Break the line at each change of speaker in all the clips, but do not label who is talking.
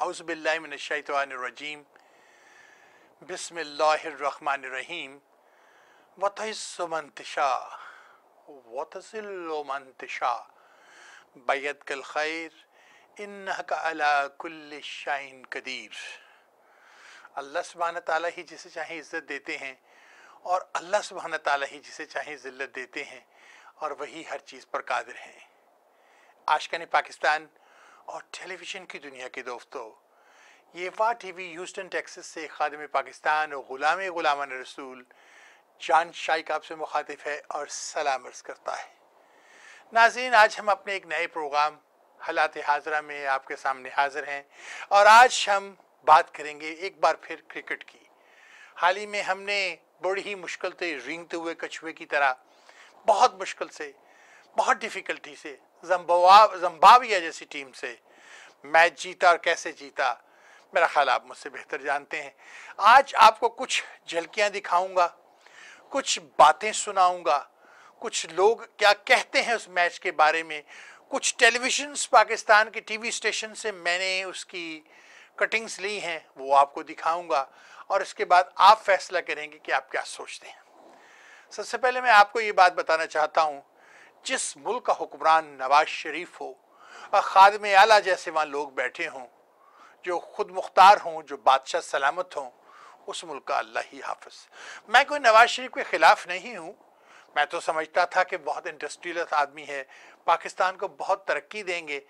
औज़ुबिल्लाहि मिनश्शैतानिर्रजीम बिस्मिल्लाहिर्रहमानिर्रहीम वतइस्सु मन तशा वतज़िल्लु मन तशा बियदिकल खैर इन्नका अला कुल्लि शैइन कदीर। अल्लाह सुब्हान तआला ही जिसे चाहे इज़्ज़त देते हैं और अल्लाह सुब्हान तआला ही जिसे चाहे ज़िल्लत देते हैं और वही हर चीज़ पर कादिर हैं। आशिकान पाकिस्तान और टेलीविज़न की दुनिया के दोस्तों, ये वाह टीवी ह्यूस्टन टेक्सास से खादिम पाकिस्तान और गुलामान रसूल जान शाइक आपसे मुखातिब है और सलाम अर्ज़ करता है। नाज़रीन, आज हम अपने एक नए प्रोग्राम हलाते हाजरा में आपके सामने हाजिर हैं और आज हम बात करेंगे एक बार फिर क्रिकेट की। हाल ही में हमने बड़ी ही मुश्किल से रेंगते हुए कछुए की तरह बहुत मुश्किल से, बहुत डिफ़िकल्टी से ज़िम्बाब्वे जैसी टीम से मैच जीता और कैसे जीता, मेरा ख्याल आप मुझसे बेहतर जानते हैं। आज आपको कुछ झलकियाँ दिखाऊंगा, कुछ बातें सुनाऊंगा, कुछ लोग क्या कहते हैं उस मैच के बारे में, कुछ टेलीविज़न पाकिस्तान के टीवी स्टेशन से मैंने उसकी कटिंग्स ली हैं, वो आपको दिखाऊंगा और इसके बाद आप फैसला करेंगे कि आप क्या सोचते हैं। सबसे पहले मैं आपको ये बात बताना चाहता हूँ, जिस मुल्क का हुक्मरान नवाज शरीफ हो और खादिम आला जैसे वहाँ लोग बैठे हों जो खुद मुख्तार हों, जो बादशाह सलामत हों, उस मुल्क का अल्लाह ही हाफिज। मैं कोई नवाज शरीफ के ख़िलाफ़ नहीं हूँ। मैं तो समझता था कि बहुत इंडस्ट्रियलिस्ट आदमी है, पाकिस्तान को बहुत तरक्की देंगे।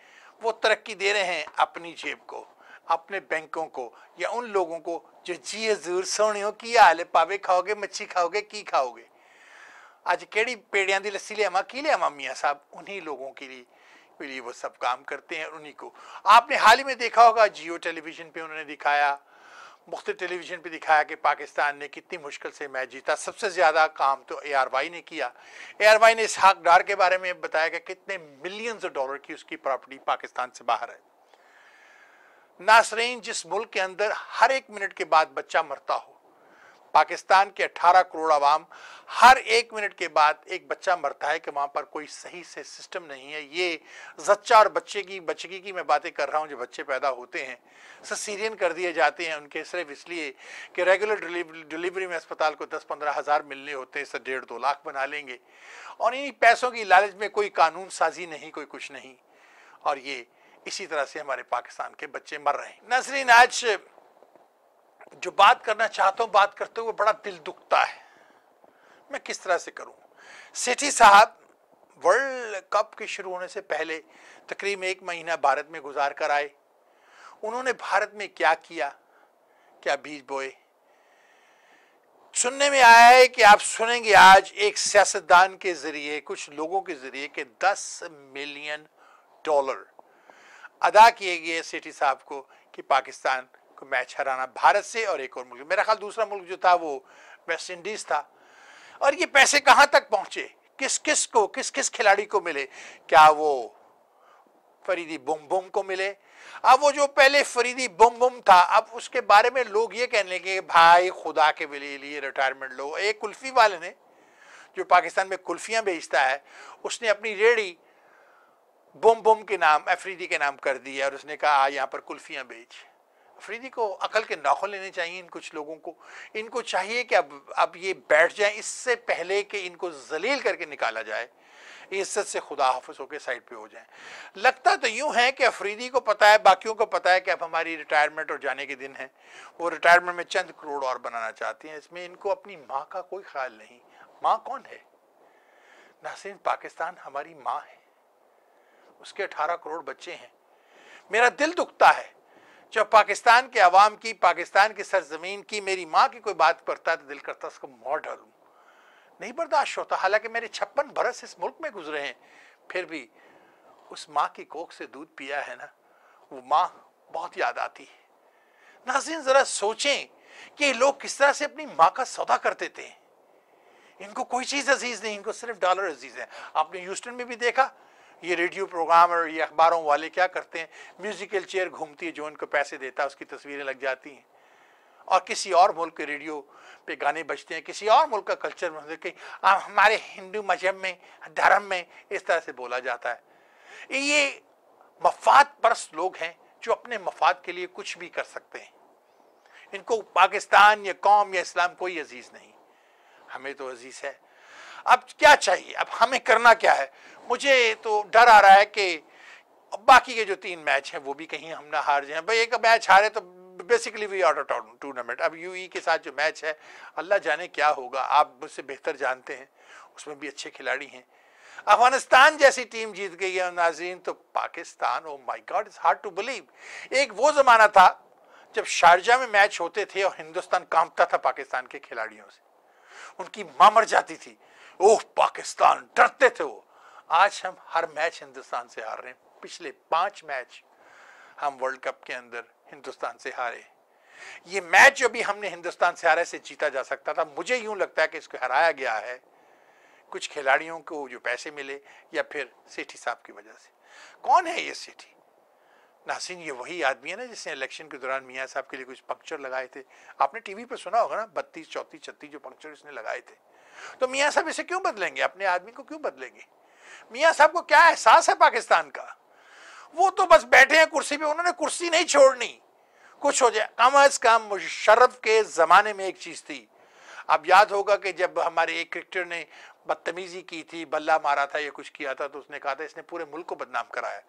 वो तरक्की दे रहे हैं अपनी जेब को, अपने बैंकों को, या उन लोगों को जो जी हजूर सोनियो की हाल पावे खाओगे, मच्छी खाओगे, की खाओगे, आज केड़ी पेड़ियां दी लस्सी ले आमा की ले आमा मियाँ साहब, उन्हीं लोगों के लिए वो सब काम करते हैं। उन्हीं को आपने हाल ही में देखा होगा, जियो टेलीविज़न पे उन्होंने दिखाया, मुख्तलिफ टेलीविज़न पे दिखाया कि पाकिस्तान ने कितनी मुश्किल से मैच जीता। सबसे ज़्यादा काम तो ARY ने किया। ARY ने इसहाक डार के बारे में बताया कि कितने मिलियंस डॉलर की उसकी प्रॉपर्टी पाकिस्तान से बाहर है। नासरीन, जिस मुल्क के अंदर हर एक मिनट के बाद बच्चा मरता हो, पाकिस्तान के 18 करोड़ आवाम, हर एक मिनट के बाद एक बच्चा मरता है कि वहाँ पर कोई सही से सिस्टम नहीं है। ये जच्चा और बच्चगी की मैं बातें कर रहा हूँ, जो बच्चे पैदा होते हैं ससीरियन कर दिए जाते हैं उनके, सिर्फ इसलिए कि रेगुलर डिलीवरी में अस्पताल को 10-15 हज़ार मिलने होते हैं, इससे 1.5-2 लाख बना लेंगे और इन्हीं पैसों की लालच में कोई कानून साजी नहीं, कोई कुछ नहीं, और ये इसी तरह से हमारे पाकिस्तान के बच्चे मर रहे हैं। नाज़रीन, आज जो बात करना चाहता हूँ, बात करते हुए बड़ा दिल दुखता है। मैं किस तरह से करूँ। सेठी साहब वर्ल्ड कप के शुरू होने से पहले तकरीबन 1 महीना भारत में गुजार कर आए। उन्होंने भारत में क्या किया, क्या बीज बोए। सुनने में आया है कि आप सुनेंगे आज एक सियासतदान के जरिए, कुछ लोगों के जरिए कि $10 मिलियन अदा किए गए सेठी साहब को कि पाकिस्तान को मैच हराना, भारत से और एक और मुल्क, मेरा ख्याल दूसरा मुल्क जो था वो वेस्ट इंडीज था। और ये पैसे कहाँ तक पहुंचे, किस किस खिलाड़ी को मिले? क्या वो फरीदी बुम को मिले? अब वो जो पहले फरीदी बुम था, अब उसके बारे में लोग ये कहने लगे भाई खुदा के लिए रिटायरमेंट लो। एक कुल्फी वाले ने, जो पाकिस्तान में कुल्फियाँ बेचता है, उसने अपनी रेडी बुम के नाम, अफरीदी के नाम कर दी है और उसने कहा यहाँ पर कुल्फियाँ बेच। अफरीदी को अकल के नाखून लेने चाहिए। इन कुछ लोगों को, इनको चाहिए कि अब ये बैठ जाएं, इससे पहले कि इनको जलील करके निकाला जाए, इज्जत से खुदा हाफिज होकर साइड पे हो जाएं। लगता तो यूं है कि अफरीदी को पता है, बाकियों को पता है कि अब हमारी रिटायरमेंट और जाने के दिन है। वो रिटायरमेंट में चंद करोड़ और बनाना चाहती हैं। इसमें इनको अपनी माँ का कोई ख्याल नहीं। माँ कौन है? नाज़रीन, पाकिस्तान हमारी माँ है, उसके 18 करोड़ बच्चे हैं। मेरा दिल दुखता है जब पाकिस्तान के अवाम की, पाकिस्तान की सरजमीन की, मेरी माँ की कोई बात करता है तो दिल करता उसको मार डालूं। नहीं बर्दाश्त होता। हालांकि मेरे 56 बरस इस मुल्क में गुजरे हैं, फिर भी उस माँ की कोख से दूध पिया है ना, वो माँ बहुत याद आती है। नाज़रीन, जरा सोचें कि ये लोग किस तरह से अपनी माँ का सौदा करते थे। इनको कोई चीज़ अजीज नहीं, इनको सिर्फ डॉलर अजीज है। आपने ह्यूस्टन में भी देखा, ये रेडियो प्रोग्राम और ये अखबारों वाले क्या करते हैं, म्यूजिकल चेयर घूमती है, जो उनको पैसे देता है उसकी तस्वीरें लग जाती हैं, और किसी और मुल्क के रेडियो पे गाने बजते हैं, किसी और मुल्क का कल्चर में कि हमारे हिंदू मजहब में, धर्म में इस तरह से बोला जाता है। ये मफाद परस्त लोग हैं जो अपने मफाद के लिए कुछ भी कर सकते हैं। इनको पाकिस्तान या कौम या इस्लाम कोई अजीज नहीं, हमें तो अजीज है। अब क्या चाहिए, अब हमें करना क्या है? मुझे तो डर आ रहा है कि बाकी के जो 3 मैच हैं वो भी कहीं हम ना हार जाएं। भाई एक मैच हारे तो basically we out of tournament. अब यूई के साथ जो मैच है अल्लाह जाने क्या होगा, आप मुझसे बेहतर जानते हैं, उसमें भी अच्छे खिलाड़ी हैं। अफगानिस्तान जैसी टीम जीत गई है नाज़रीन, तो Pakistan, oh my God, it's hard to believe. एक वो जमाना था जब शारजा में मैच होते थे और हिंदुस्तान कांपता था पाकिस्तान के खिलाड़ियों से, उनकी मां मर जाती थी, ओह पाकिस्तान, डरते थे वो। आज हम हर मैच हिंदुस्तान से हार रहे हैं। पिछले 5 मैच हम वर्ल्ड कप के अंदर हिंदुस्तान से हारे। ये मैच जो भी हमने हिंदुस्तान से हारे से जीता जा सकता था। मुझे यूं लगता है कि इसको हराया गया है कुछ खिलाड़ियों को जो पैसे मिले, या फिर सेठी साहब की वजह से। कौन है ये सेठी? नासिन, ये वही आदमी है ना जिसने इलेक्शन के दौरान मियाँ साहब के लिए कुछ पंक्चर लगाए थे। आपने टीवी पर सुना होगा ना, 32, 34, 36 जो पंक्चर इसने लगाए थे। तो मियाँ साहब इसे क्यों बदलेंगे? अपने आदमी को क्यों बदलेंगे? मियाँ साहब को क्या एहसास है पाकिस्तान का? वो तो बस बैठे हैं कुर्सी पे, उन्होंने कुर्सी नहीं छोड़नी, कुछ हो जाए। कम अज कम मुशर्रफ के जमाने में एक चीज थी, अब याद होगा कि जब हमारे एक क्रिकेटर ने बदतमीजी की थी, बल्ला मारा था या कुछ किया था, तो उसने कहा था इसने पूरे मुल्क को बदनाम कराया,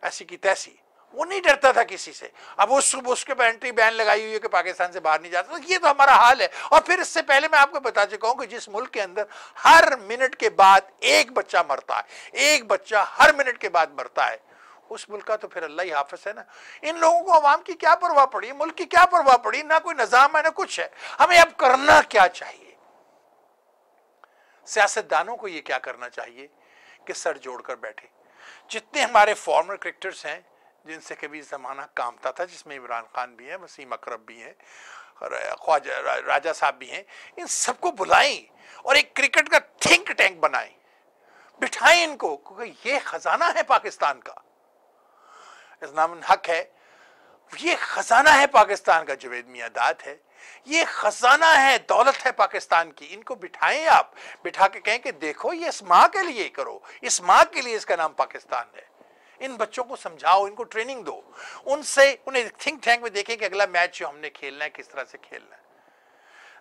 ऐसी की तैसी। वो नहीं डरता था किसी से। अब उसके पर एंट्री बैन लगाई हुई है कि पाकिस्तान से बाहर नहीं जाता। तो ये तो हमारा हाल है। और फिर इससे पहले मैं आपको बता चुका हूं कि जिस मुल्क के अंदर हर मिनट के बाद एक बच्चा मरता है, एक बच्चा हर मिनट के बाद मरता है, उस मुल्क का तो फिर अल्लाह ही हाफिज है ना। इन लोगों को अवाम की क्या परवाह पड़ी, मुल्क की क्या परवाह पड़ी? ना कोई निजाम है ना कुछ है। हमें अब करना क्या चाहिए? सियासतदानों को ये क्या करना चाहिए कि सर जोड़कर बैठे। जितने हमारे फॉर्मर क्रिकेटर्स हैं जिनसे कभी जमाना कामता था, जिसमें इमरान खान भी है, वसीम अकरम भी है, ख्वाजा राजा साहब भी हैं, इन सबको बुलाएं और एक क्रिकेट का थिंक टैंक बनाएं, बिठाएं इनको, क्योंकि ये खजाना है पाकिस्तान का, इस्लाम हक है, ये खजाना है पाकिस्तान का, जवेद मियादाद है, ये खजाना है, दौलत है पाकिस्तान की। इनको बिठाएं, आप बिठा के कहें कि देखो ये इस माँ के लिए करो, इस माँ के लिए इसका नाम पाकिस्तान है। इन बच्चों को समझाओ, इनको ट्रेनिंग दो, उनसे उन्हें थिंक टैंक में देखें कि अगला मैच जो हमने खेलना है किस तरह से खेलना है।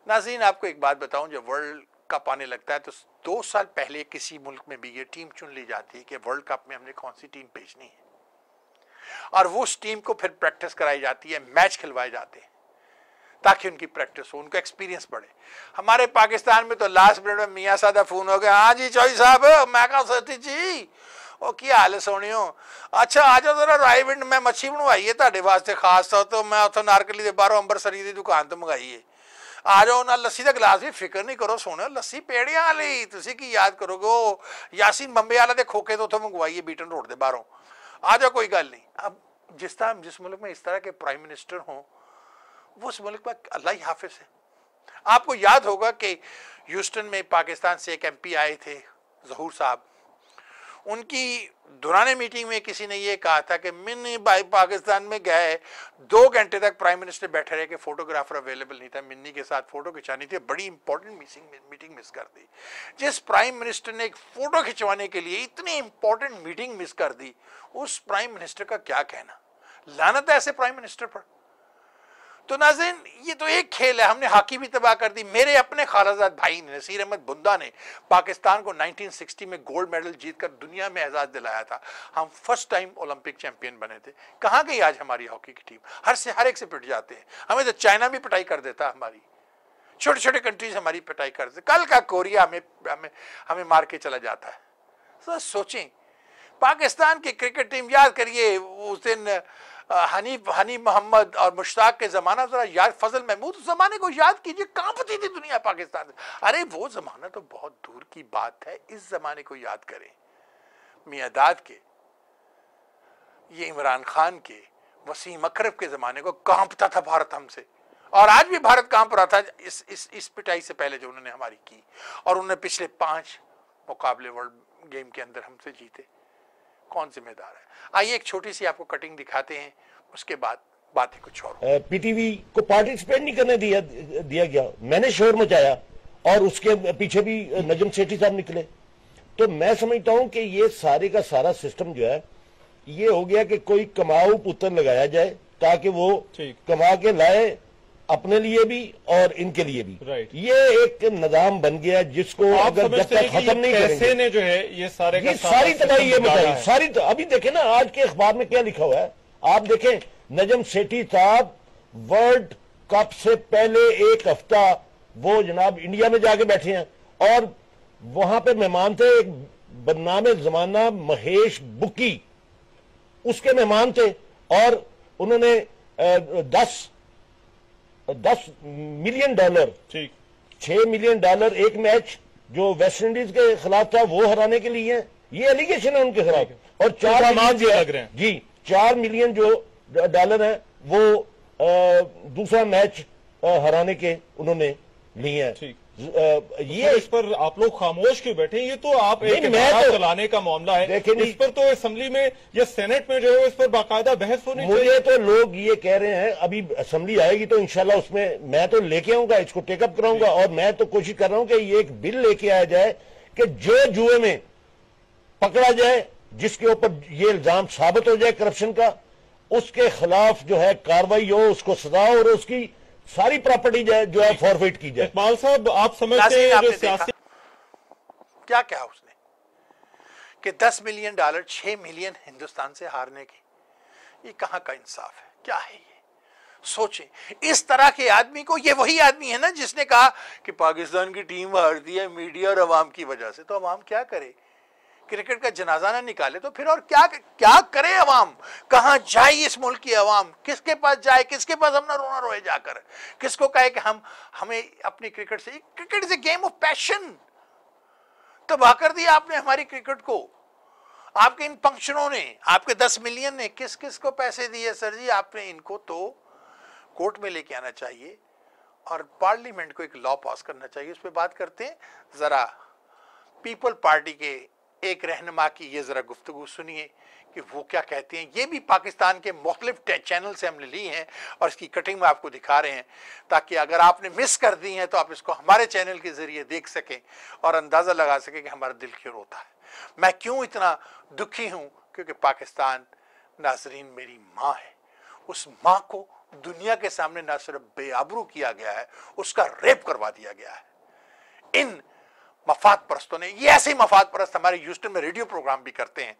नाज़रीन, आपको एक बात बताऊं, जब वर्ल्ड कप आने लगता है तो 2 साल पहले किसी मुल्क में भी ये टीम चुन ली जाती है कि वर्ल्ड कप में हमने कौन सी टीम भेजनी है, और वो उस टीम को फिर प्रैक्टिस कराई जाती है, मैच खिलवाए जाते हैं ताकि उनकी प्रैक्टिस हो, उनका एक्सपीरियंस बढ़े। हमारे पाकिस्तान में तो लास्ट मिनट में मियाँ सादा फोन हो गया, हाँ जी चौधरी साहब, मैं कहा सती जी ਉਹ ਕੀ ਹਾਲ ਸੋਹਣਿਓ, अच्छा आ जाओ जरा रायविंड में मच्छी बनवाई है ਤੁਹਾਡੇ वास्ते खास तौर तो मैं उतो नारकली ਦੇ ਬਾਹਰੋਂ ਅੰਬਰਸਰੀ ਦੀ ਦੁਕਾਨ ਤੋਂ ਮੰਗਾਈ ਹੈ। आ जाओ ना, लस्सी का गिलास भी फिक्र नहीं करो सोने, लस्सी पेड़ियां वाली तुसी की याद करोगे, वो यासीन बंबे वाला दे खोखे तो उतो मंगवाई है बीटन रोड के बाहरों। आ जाओ कोई गल नहीं। अब जिस मुल्क में इस तरह के प्राइम मिनिस्टर हों, वो उस मुल्क में अल्लाह ही हाफिज है। आपको याद होगा कि ह्यूस्टन में पाकिस्तान से एक MP आए थे, जहूर साहब, उनकी दुराने मीटिंग में किसी ने ये कहा था कि मिन्नी भाई पाकिस्तान में गए, 2 घंटे तक प्राइम मिनिस्टर बैठे रहे कि फोटोग्राफर अवेलेबल नहीं था, मिन्नी के साथ फोटो खिंचानी थी, बड़ी इंपॉर्टेंट मीटिंग मिस कर दी। जिस प्राइम मिनिस्टर ने एक फोटो खिंचवाने के लिए इतनी इंपॉर्टेंट मीटिंग मिस कर दी, उस प्राइम मिनिस्टर का क्या कहना। लानत है ऐसे प्राइम मिनिस्टर पर। तो नाज़रीन, ये तो एक खेल है, हमने हॉकी भी तबाह कर दी। मेरे अपने खालाजाद भाई ने, नसीर अहमद बुंदा ने, पाकिस्तान को 1960 में गोल्ड मेडल जीतकर दुनिया में एजाज दिलाया था। हम फर्स्ट टाइम ओलंपिक चैंपियन बने थे। कहाँ गई आज हमारी हॉकी की टीम? हर एक से पिट जाते हैं। हमें तो चाइना भी पिटाई कर देता, हमारी छोटे छोटे कंट्रीज हमारी पिटाई कर देते। कल का कोरिया हमें मार के चला जाता है। तो सोचें, पाकिस्तान की क्रिकेट टीम, याद करिए उस दिन हनी मोहम्मद और मुश्ताक के जमाना जरा याद, फजल महमूद, उस जमाने को याद कीजिए, कांपती थी दुनिया पाकिस्तान से। अरे वो जमाना तो बहुत दूर की बात है, इस जमाने को याद करें। मियादाद के, ये इमरान खान के, वसीम अकरम के जमाने को कांपता था भारत हमसे, और आज भी भारत कांप रहा था इस पिटाई से पहले जो उन्होंने हमारी की। और उन्होंने पिछले 5 मुकाबले वर्ल्ड गेम के अंदर हमसे जीते। कौन जिम्मेदार है? आइए एक छोटी सी आपको कटिंग दिखाते हैं, उसके बाद बातें कुछ और।
पीटीवी को पार्टिसिपेट नहीं करने दिया गया, मैंने शोर मचाया और उसके पीछे भी नजम सेठी साहब निकले। तो मैं समझता हूं कि ये सारे का सारा सिस्टम जो है ये हो गया कि कोई कमाऊ पुत्र लगाया जाए ताकि वो
ठीक।
कमा के लाए अपने लिए भी और इनके लिए भी।
राइट।
ये एक निजाम बन गया जिसको
आप
अगर जब
समझते
तक
हैं कि
खत्म नहीं
पैसे
करेंगे
ने जो है ये सारे का
ये
सारा
सारी तबाही ये
सिस्टम बिगाड़ा
बताई
है।
सारी अभी देखें ना आज के अखबार में क्या लिखा हुआ है, आप देखें नजम सेठी साहब वर्ल्ड कप से पहले एक हफ्ता वो जनाब इंडिया में जाके बैठे हैं और वहां पे मेहमान थे एक बदनाम जमाना महेश बुकी, उसके मेहमान थे और उन्होंने 10 मिलियन डॉलर
ठीक।
6 मिलियन डॉलर एक मैच जो वेस्ट इंडीज के खिलाफ था वो हराने के लिए है। ये एलिगेशन है उनके खिलाफ। और 4 मिलियन
जो लग रहे हैं
जी 4 मिलियन जो डॉलर है वो दूसरा मैच हराने के उन्होंने लिए हैं।
ठीक।
ये
इस पर आप लोग खामोश क्यों बैठे? ये तो आप एक
नहीं, मैं
इदारा
तो-
चलाने का मामला है,
देखिए नहीं-
इस पर तो असेंबली में या सेनेट में जो है इस पर बाकायदा बहस होनी चाहिए।
मुझे तो लोग ये कह रहे हैं अभी असेंबली आएगी तो इंशाल्लाह उसमें मैं तो लेके आऊंगा, इसको टेकअप कराऊंगा और मैं तो कोशिश कर रहा हूं कि ये एक बिल लेके आया जाए कि जो जुए में पकड़ा जाए, जिसके ऊपर ये इल्जाम साबित हो जाए करप्शन का, उसके खिलाफ जो है कार्रवाई हो, उसको सजा हो और उसकी सारी प्रॉपर्टी जो है फॉरफिट की जाए।
इकबाल साहब आप समझते
नाज़रीन,
हैं जो
आपने
सियासी
क्या कहा उसने कि 10 मिलियन डॉलर 6 मिलियन हिंदुस्तान से हारने की, ये कहां का इंसाफ है? क्या है ये? सोचें इस तरह के आदमी को, ये वही आदमी है ना जिसने कहा कि पाकिस्तान की टीम हारती है मीडिया और अवाम की वजह से। तो अवाम क्या करे? क्रिकेट का जनाजा ना निकाले तो फिर और क्या करे अवाम? कहां जाए इस मुल्क की अवाम? किसके पास जाए? किसके पास अपना रोना रोए जाकर? किसको कहे कि हमें अपनी क्रिकेट से, cricket is a game of passion. तबाह कर दिया आपने हमारी क्रिकेट को, आपके इन फंक्शनों ने, आपके 10 मिलियन ने किस किस को पैसे दिए? सर जी आपने इनको तो कोर्ट में लेके आना चाहिए और पार्लियामेंट को एक लॉ पास करना चाहिए। उस पर बात करते हैं। जरा पीपल पार्टी के एक रहनुमा की ये जरा गुफ्तगू सुनिए कि वो क्या कहते हैं। ये भी पाकिस्तान के मुख्तलिफ चैनल से हमने ली हैं और इसकी कटिंग में आपको दिखा रहे हैं ताकि अगर आपने मिस कर दी हैं तो आप इसको हमारे चैनल के जरिए देख सकें और अंदाजा लगा सकें कि हमारा दिल क्यों रोता है। मैं क्यों इतना दुखी हूं? क्योंकि पाकिस्तान नाजरीन मेरी माँ है। उस माँ को दुनिया के सामने न सिर्फ बेआबरू किया गया है, उसका रेप करवा दिया गया है। इन मफाद परस्तों ने, ये ऐसे ही मफाद परस्त हमारे ह्यूस्टन में रेडियो प्रोग्राम भी करते हैं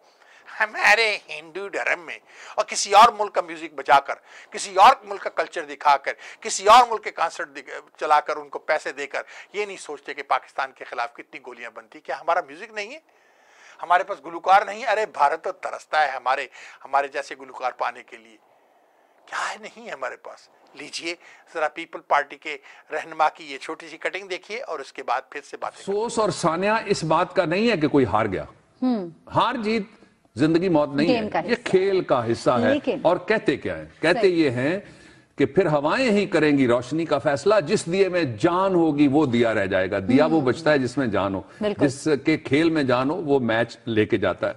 हमारे हिंदू धर्म में, और किसी और मुल्क का म्यूजिक बजाकर, किसी और मुल्क का कल्चर दिखाकर, किसी और मुल्क के कॉन्सर्ट चलाकर, उनको पैसे देकर ये नहीं सोचते कि पाकिस्तान के खिलाफ कितनी गोलियां बनती। क्या हमारा म्यूजिक नहीं है? हमारे पास गुलकार नहीं है? अरे भारत तो तरसता है हमारे जैसे गुलकार पाने के लिए। क्या है? नहीं है हमारे पास। लीजिए जरा पीपल पार्टी के रहनुमा की ये छोटी सी कटिंग देखिए और उसके बाद फिर से बात।
अफसोस और सान्या इस बात का नहीं है कि कोई हार गया। हार जीत जिंदगी मौत नहीं है, ये खेल का हिस्सा है। और कहते क्या है? कहते ये हैं कि फिर हवाएं ही करेंगी रोशनी का फैसला, जिस दिए में जान होगी वो दिया रह जाएगा। दिया वो बचता है जिसमें जान हो, जिसके खेल में जान हो वो मैच लेके जाता है।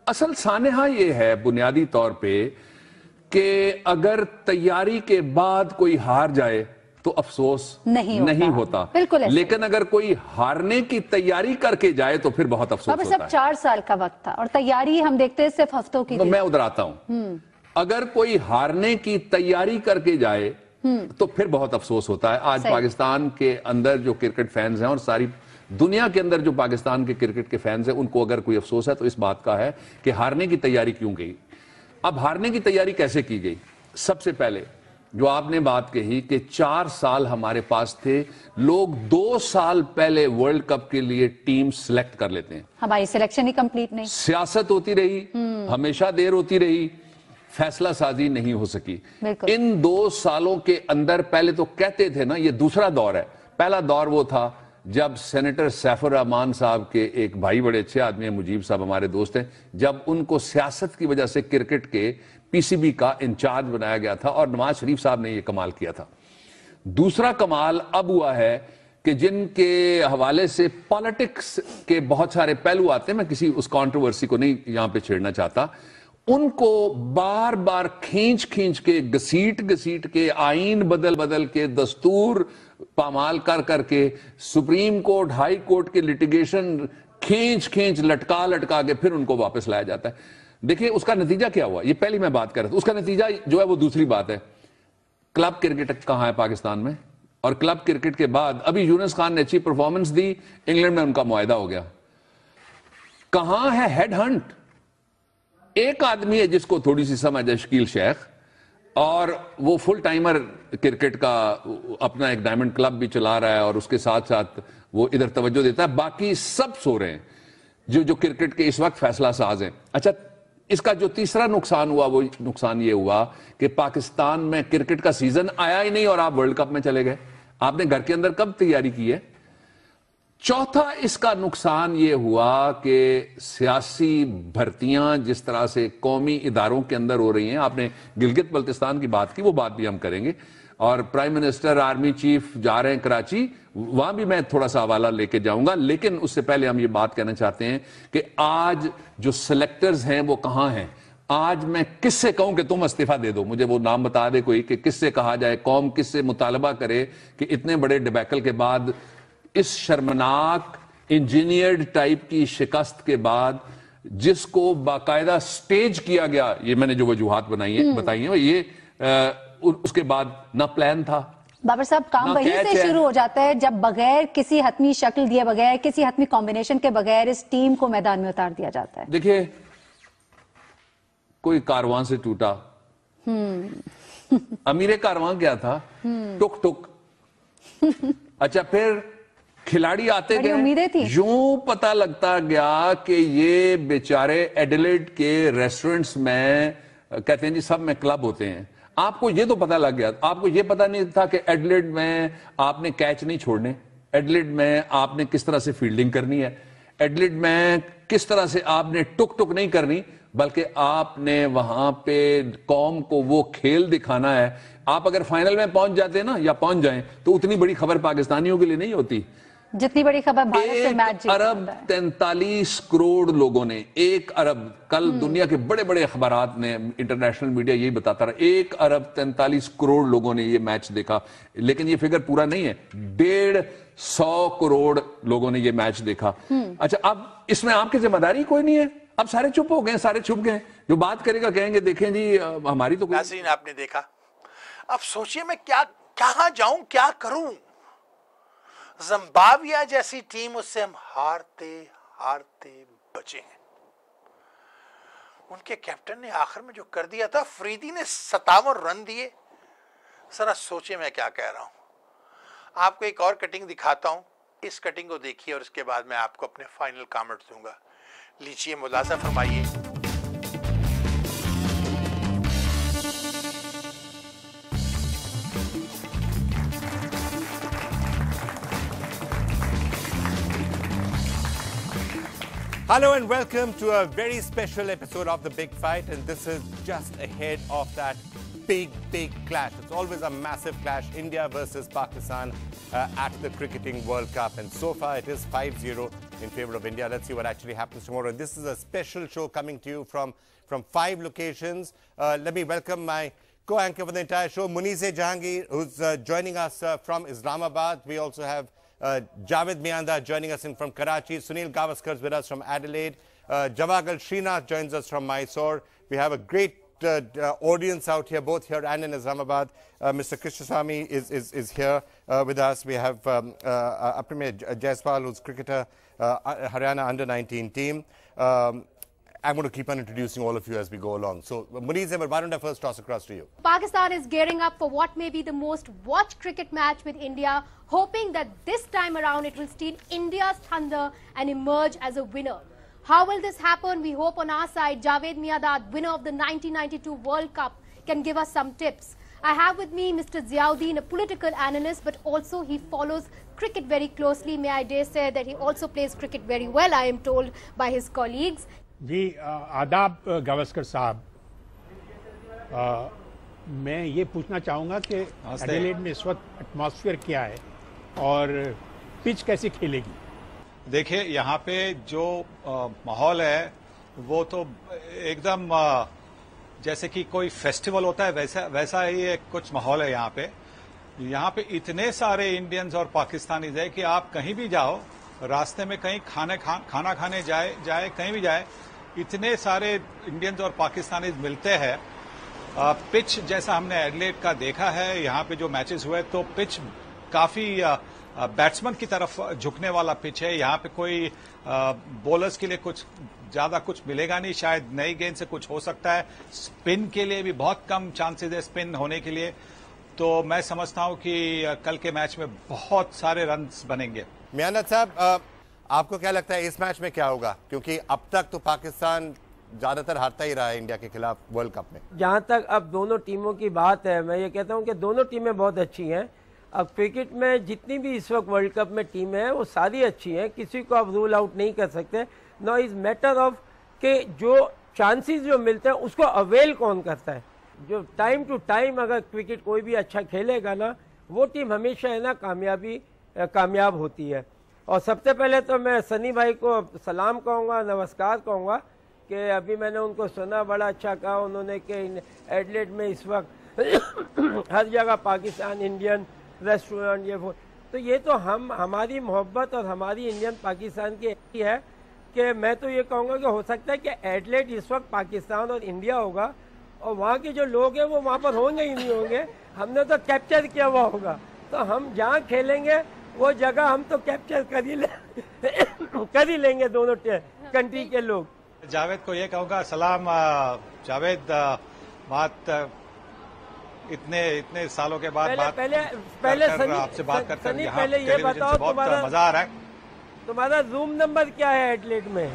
असल सान्या ये है बुनियादी तौर पे कि अगर तैयारी के बाद कोई हार जाए तो अफसोस नहीं होता। लेकिन अगर कोई हारने की तैयारी करके जाए तो फिर बहुत अफसोस होता है।
सब 4 साल का वक्त था और तैयारी हम देखते हैं सिर्फ हफ्तों की।
तो मैं उधर आता हूं। अगर कोई हारने की तैयारी करके जाए तो फिर बहुत अफसोस होता है। आज पाकिस्तान के अंदर जो क्रिकेट फैंस हैं और सारी दुनिया के अंदर जो पाकिस्तान के क्रिकेट के फैंस हैं, उनको अगर कोई अफसोस है तो इस बात का है कि हारने की तैयारी क्यों गई। अब हारने की तैयारी कैसे की गई? सबसे पहले जो आपने बात कही कि 4 साल हमारे पास थे, लोग 2 साल पहले वर्ल्ड कप के लिए टीम सिलेक्ट कर लेते हैं।
हमारी सिलेक्शन ही कंप्लीट नहीं,
सियासत होती रही, हमेशा देर होती रही, फैसला साजी नहीं हो सकी। इन 2 सालों के अंदर पहले तो कहते थे ना, ये दूसरा दौर है। पहला दौर वो था जब सेनेटर सैफुर रहमान साहब के एक भाई, बड़े अच्छे आदमी हैं, मुजीब साहब हमारे दोस्त हैं, जब उनको सियासत की वजह से क्रिकेट के पीसीबी का इंचार्ज बनाया गया था और नवाज शरीफ साहब ने यह कमाल किया था। दूसरा कमाल अब हुआ है कि जिनके हवाले से पॉलिटिक्स के बहुत सारे पहलू आते हैं, मैं किसी उस कंट्रोवर्सी को नहीं यहां पे छेड़ना चाहता, उनको बार बार खींच के घसीट के आईन बदल के दस्तूर पामाल करके सुप्रीम कोर्ट, हाई कोर्ट के लिटिगेशन खींच लटका के फिर उनको वापस लाया जाता है। देखिए उसका नतीजा क्या हुआ, ये पहली मैं बात कर रहा था, उसका नतीजा जो है वो दूसरी बात है। क्लब क्रिकेट कहां है पाकिस्तान में, और क्लब क्रिकेट के बाद अभी यूनुस खान ने अच्छी परफॉर्मेंस दी, इंग्लैंड में उनका मुआहदा हो गया। कहां है हेड हंट? एक आदमी है जिसको थोड़ी सी समझ है, शकील शेख, और वो फुल टाइमर क्रिकेट का अपना एक डायमंड क्लब भी चला रहा है और उसके साथ साथ वो इधर तवज्जो देता है। बाकी सब सो रहे हैं जो क्रिकेट के इस वक्त फैसला साज हैं। अच्छा, इसका जो तीसरा नुकसान हुआ वो नुकसान ये हुआ कि पाकिस्तान में क्रिकेट का सीजन आया ही नहीं और आप वर्ल्ड कप में चले गए। आपने घर के अंदर कब तैयारी की है? चौथा इसका नुकसान ये हुआ कि सियासी भर्तियां जिस तरह से कौमी इदारों के अंदर हो रही हैं, आपने गिलगित बल्तिस्तान की बात की, वो बात भी हम करेंगे, और प्राइम मिनिस्टर आर्मी चीफ जा रहे हैं कराची, वहां भी मैं थोड़ा सा हवाला लेके जाऊंगा। लेकिन उससे पहले हम ये बात कहना चाहते हैं कि आज जो सिलेक्टर्स हैं वो कहां हैं। आज मैं किससे कहूं कि तुम इस्तीफा दे दो, मुझे वो नाम बता दे कोई कि किससे कहा जाए, कौम किससे मुतालबा करे कि इतने बड़े डिबैकल के बाद, इस शर्मनाक इंजीनियर्ड टाइप की शिकस्त के बाद, जिसको बाकायदा स्टेज किया गया, ये मैंने जो वजूहात बताई हैं ये उसके बाद ना प्लान था।
बाबर साहब, काम वहीं से शुरू हो जाता है जब बगैर किसी हतमी शक्ल दिए, बगैर किसी हतमी कॉम्बिनेशन के बगैर इस टीम को मैदान में उतार दिया जाता है।
देखिए, कोई कारवां से टूटा, अमीरे कारवां क्या था, टुक टुक। अच्छा, फिर खिलाड़ी आते गए,
उम्मीदें थी।
यूं पता लगता गया कि ये बेचारे एडिलेड के रेस्टोरेंट्स में, कहते हैं जी सब में क्लब होते हैं, आपको ये तो पता लग गया। आपको ये पता नहीं था कि एडिलेड में आपने कैच नहीं छोड़ने, एडिलेड में आपने किस तरह से फील्डिंग करनी है, एडिलेड में किस तरह से आपने टुक टुक नहीं करनी, बल्कि आपने वहां पे कौम को वो खेल दिखाना है। आप अगर फाइनल में पहुंच जाते ना, या पहुंच जाएं, तो उतनी बड़ी खबर पाकिस्तानियों के लिए नहीं होती
जितनी बड़ी खबर भारत से मैच
1 अरब 43 करोड़ लोगों ने, 1 अरब, कल दुनिया के बड़े बड़े अखबारात ने, इंटरनेशनल मीडिया यही बताता रहा, 1 अरब 43 करोड़ लोगों ने ये मैच देखा। लेकिन ये फिगर पूरा नहीं है, 150 करोड़ लोगों ने ये मैच देखा। अच्छा, अब इसमें आपकी जिम्मेदारी कोई नहीं है, अब सारे चुप हो गए, सारे छुप गए, जो बात करेगा कहेंगे देखें जी हमारी तो
नाज़रीन, आपने देखा। अब सोचिए मैं कहां जाऊं, क्या करूं। जिम्बाब्वे जैसी टीम, उससे हम हारते हारते बचे हैं। उनके कैप्टन ने आखिर में जो कर दिया था, फरीदी ने 57 रन दिए। जरा सोचिए मैं क्या कह रहा हूं। आपको एक और कटिंग दिखाता हूं, इस कटिंग को देखिए और इसके बाद मैं आपको अपने फाइनल कमेंट दूंगा। लीजिए, मुलाजा फरमाइए।
Hello and welcome to a very special episode of The Big Fight, and this is just ahead of that big clash. It's always a massive clash, India versus Pakistan at the Cricketing World Cup, and so far it is 5-0 in favor of India. Let's see what actually happens tomorrow. This is a special show coming to you from 5 locations. Let me welcome my co-anchor for the entire show, Munize Jahangir, who's joining us from Islamabad. We also have Javed Mianda joining us in from Karachi. Sunil Gavaskar is with us from Adelaide. Javagal Srinath joins us from Mysore. We have a great audience out here, both here and in Islamabad. Mr. Krishnaswamy is here with us. We have Premier Jaiswal, who's cricketer, Haryana under-19 team. I'm going to keep on introducing all of you as we go along. So, Muniz, why don't I first toss across to you?
Pakistan is gearing up for what may be the most watched cricket match with India, hoping that this time around it will steal India's thunder and emerge as a winner. How will this happen? We hope on our side, Javed Miandad, winner of the 1992 World Cup, can give us some tips. I have with me Mr. Ziauddin, a political analyst, but also he follows cricket very closely. May I dare say that he also plays cricket very well, I am told by his colleagues.
जी आदाब गावस्कर साहब, मैं ये पूछना चाहूँगा कि Adelaide में इस वक्त एटमॉस्फेयर क्या है और पिच कैसे खेलेगी?
देखिए, यहाँ पे जो माहौल है वो तो एकदम जैसे कि कोई फेस्टिवल होता है वैसा ही एक कुछ माहौल है यहाँ पे। यहाँ पे इतने सारे इंडियंस और पाकिस्तानीज है कि आप कहीं भी जाओ, रास्ते में कहीं खाना खाने जाए कहीं भी जाए, इतने सारे इंडियंस और पाकिस्तानीज मिलते हैं। पिच जैसा हमने एडलेड का देखा है, यहाँ पे जो मैचेस हुए तो पिच काफी बैट्समैन की तरफ झुकने वाला पिच है। यहाँ पे कोई बॉलर्स के लिए ज्यादा कुछ मिलेगा नहीं, शायद नई गेंद से कुछ हो सकता है। स्पिन के लिए भी बहुत कम चांसेस है स्पिन होने के लिए। तो मैं समझता हूं कि कल के मैच में बहुत सारे रन्स बनेंगे।
मियानत साहब, आपको क्या लगता है इस मैच में क्या होगा, क्योंकि अब तक तो पाकिस्तान ज्यादातर हारता ही रहा है इंडिया के खिलाफ वर्ल्ड कप में।
जहां तक अब दोनों टीमों की बात है, मैं ये कहता हूं कि दोनों टीमें बहुत अच्छी हैं। अब क्रिकेट में जितनी भी इस वक्त वर्ल्ड कप में टीमें हैं वो सारी अच्छी हैं, किसी को आप रूल आउट नहीं कर सकते। नो इज मैटर ऑफ कि जो चांसेस जो मिलते हैं उसको अवेल कौन करता है। जो टाइम टू टाइम अगर क्रिकेट कोई भी अच्छा खेलेगा ना, वो टीम हमेशा है ना कामयाब होती है। और सबसे पहले तो मैं सनी भाई को सलाम कहूँगा, नमस्कार कहूँगा कि अभी मैंने उनको सुना, बड़ा अच्छा कहा उन्होंने कि एडलेड में इस वक्त हर जगह पाकिस्तान इंडियन रेस्टोरेंट ये तो हमारी मोहब्बत और हमारी इंडियन पाकिस्तान की है कि मैं तो ये कहूँगा कि हो सकता है कि एडलेड इस वक्त पाकिस्तान और इंडिया होगा और वहाँ के जो लोग हैं वो वहाँ पर होंगे ही नहीं होंगे। हमने तो कैप्चर किया हुआ होगा, तो हम जहाँ खेलेंगे वो जगह हम तो कैप्चर कर ही लेंगे दोनों कंट्री के लोग।
जावेद को ये कहूँगा, सलाम जावेद, बात इतने सालों के बाद
पहले
आपसे बात करते हैं,
पहले ये बताओ तुम्हारा
मजा आ रहा है।
तुम्हारा रूम नंबर क्या है एडलेड में?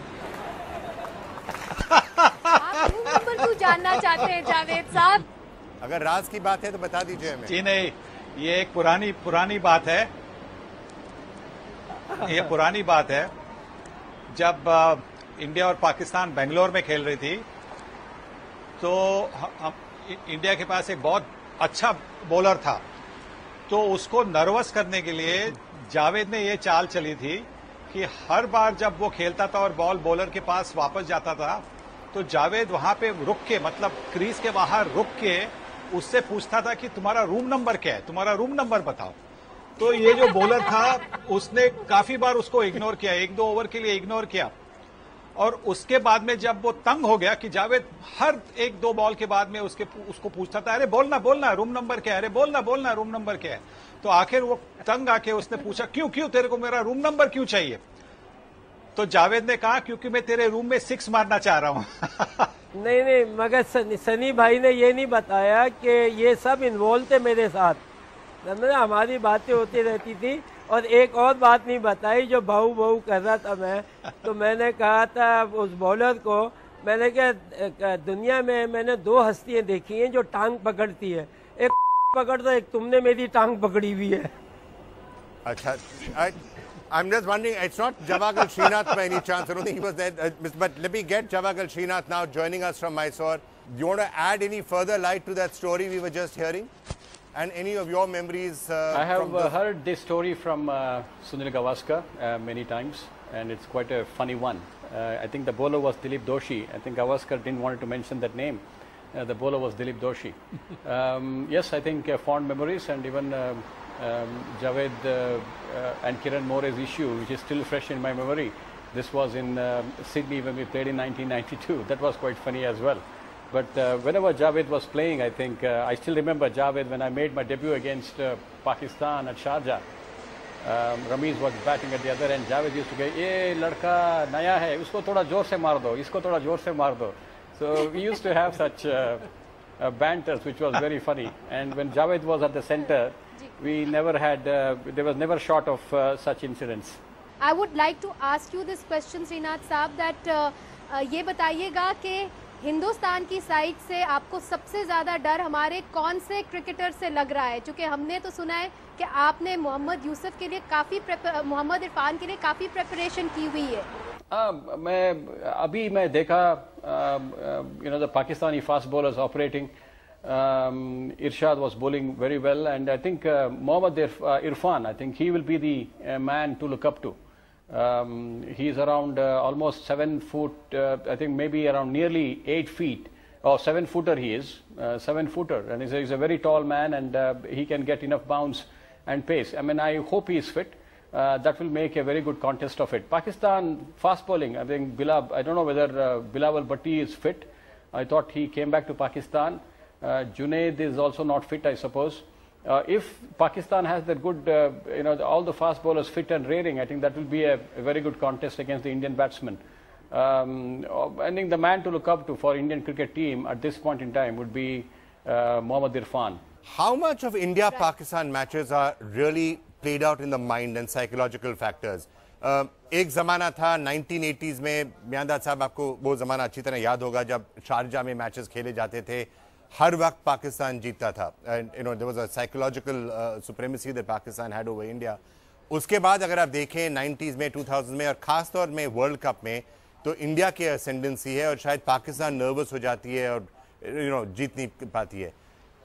आप रूम नंबर क्यों जानना चाहते हैं जावेद साहब?
अगर राज की बात है तो बता दीजिए हमें।
जी नहीं, ये एक पुरानी बात है। ये पुरानी बात है। जब इंडिया और पाकिस्तान बेंगलोर में खेल रही थी तो इंडिया के पास एक बहुत अच्छा बॉलर था, तो उसको नर्वस करने के लिए जावेद ने ये चाल चली थी कि हर बार जब वो खेलता था और बॉल बॉलर के पास वापस जाता था तो जावेद वहां पे रुक के, मतलब क्रीज के बाहर रुक के उससे पूछता था कि तुम्हारा रूम नंबर क्या है, तुम्हारा रूम नंबर बताओ। तो ये जो बॉलर था उसने काफी बार उसको इग्नोर किया, 1-2 ओवर के लिए इग्नोर किया। और उसके बाद में जब वो तंग हो गया कि जावेद हर 1-2 बॉल के बाद में उसको पूछता था, अरे बोलना रूम नंबर क्या है, अरे बोलना रूम नंबर क्या है। तो आखिर वो तंग आके उसने पूछा, क्यों तेरे को मेरा रूम नंबर क्यों चाहिए? तो जावेद ने कहा, क्योंकि मैं तेरे रूम में 6 मारना चाह रहा हूं।
नहीं, मगर सनी भाई ने ये नहीं बताया कि ये सब इन्वॉल्व थे मेरे साथ, हमारी बातें होती रहती थी। और एक और बात नहीं बताई, जो बहू कर रहा था मैं, तो मैंने कहा था उस बॉलर को, मैंने कहा दुनिया में मैंने 2 हस्तियां देखी हैं जो टांग पकड़ती है, एक पकड़ता, एक तुमने मेरी टांग पकड़ी हुई है।
अच्छा, I'm just wondering, it's not Javagal Srinath by any chance. I don't think he was there. But let me get Javagal Srinath now joining us from Mysore. Do you want to add any further light to that story we were just hearing? And any of your memories?
I have heard this story from Sunil Gavaskar many times, and it's quite a funny one. I think the bowler was Dilip Doshi. I think Gavaskar didn't want to mention that name. The bowler was Dilip Doshi. Yes, I think fond memories, and even Javed and Kiran More's issue, which is still fresh in my memory. This was in Sydney when we played in 1992. That was quite funny as well. But whenever Javed was playing, I think I still remember Javed when I made my debut against Pakistan at Sharjah. Ramiz was batting at the other end. Javed used to go, "Ye ladka naya hai, usko thoda zor se maar do, isko thoda zor se maar do." So we used to have such banters, which was very funny. And when Javed was at the center, we never had, there was never short of such incidents.
I would like to ask you this question, Srinath Saab, that ये बताइएगा कि हिंदुस्तान की side से आपको सबसे ज्यादा डर हमारे कौन से क्रिकेटर से लग रहा है? क्योंकि हमने तो सुना है कि आपने मोहम्मद यूसुफ के लिए मोहम्मद इरफान के लिए काफी प्रिपरेशन की हुई है।
मैं देखा, the Pakistani fast bowlers operating. Irshad was bowling very well, and I think Mohammad Irfan, I think he will be the man to look up to. He's around almost 7 foot, I think maybe around nearly 8 feet, or 7-footer he is, 7-footer, and he's a very tall man, and he can get enough bounce and pace. I mean, I hope he is fit. that will make a very good contest of it. Pakistan fast bowling, I think I don't know whether Bilawal Bhatti is fit. I thought he came back to Pakistan. Junaid is also not fit, I suppose. If Pakistan has that good, all the fast bowlers fit and raring, I think that will be a very good contest against the Indian batsmen. I think the man to look up to for Indian cricket team at this point in time would be Mohammad Irfan.
How much of India-Pakistan matches are really played out in the mind and psychological factors? एक ज़माना था 1980s में, मियांदाद साहब आपको वो ज़माना अच्छी तरह याद होगा जब शारजा में मैचेस खेले जाते थे, हर वक्त पाकिस्तान जीतता था. And there was a psychological supremacy that Pakistan had over India. उसके बाद अगर आप देखें 90s में, 2000s में और ख़ास तौर में वर्ल्ड कप में, तो इंडिया की असेंडेंसी है और शायद पाकिस्तान नर्वस हो जाती है और जीत नहीं पाती है.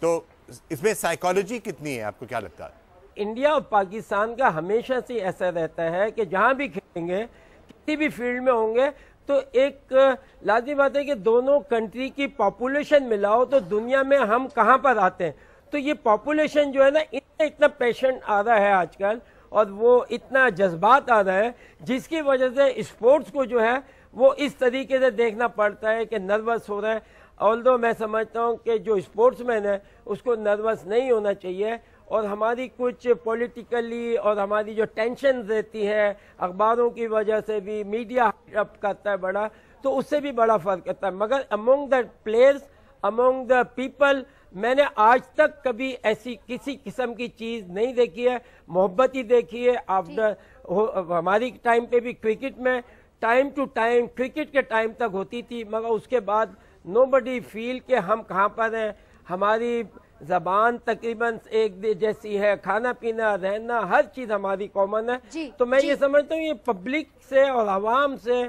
तो इसमें साइकोलॉजी कितनी है, आपको क्या लगता है?
इंडिया और पाकिस्तान का हमेशा से ऐसा रहता है कि जहां भी खेलेंगे, किसी भी फील्ड में होंगे, तो एक लाजमी बात है कि दोनों कंट्री की पॉपुलेशन मिलाओ तो दुनिया में हम कहां पर आते हैं. तो ये पॉपुलेशन जो है ना, इतना पेशेंट आ रहा है आजकल और वो इतना जज्बात आ रहा है, जिसकी वजह से स्पोर्ट्स को जो है वो इस तरीके से देखना पड़ता है कि नर्वस हो रहा है. ऑल्दो मैं समझता हूं कि जो स्पोर्ट्समैन है उसको नर्वस नहीं होना चाहिए, और हमारी कुछ पॉलिटिकली और हमारी जो टेंशन रहती है अखबारों की वजह से भी, मीडिया अप करता है बड़ा, तो उससे भी बड़ा फर्क करता है. मगर among the players, among the people, मैंने आज तक कभी ऐसी किसी किस्म की चीज नहीं देखी है. मोहब्बत ही देखी है. आफ्टर हमारी टाइम पे भी क्रिकेट में टाइम टू टाइम, क्रिकेट के टाइम तक होती थी, मगर उसके बाद नोबडी फील के हम कहाँ पर हैं. हमारी जबान तकरीबन एक जैसी है, खाना पीना रहना हर चीज हमारी कॉमन है. तो मैं ये समझता हूँ ये पब्लिक से और आवाम से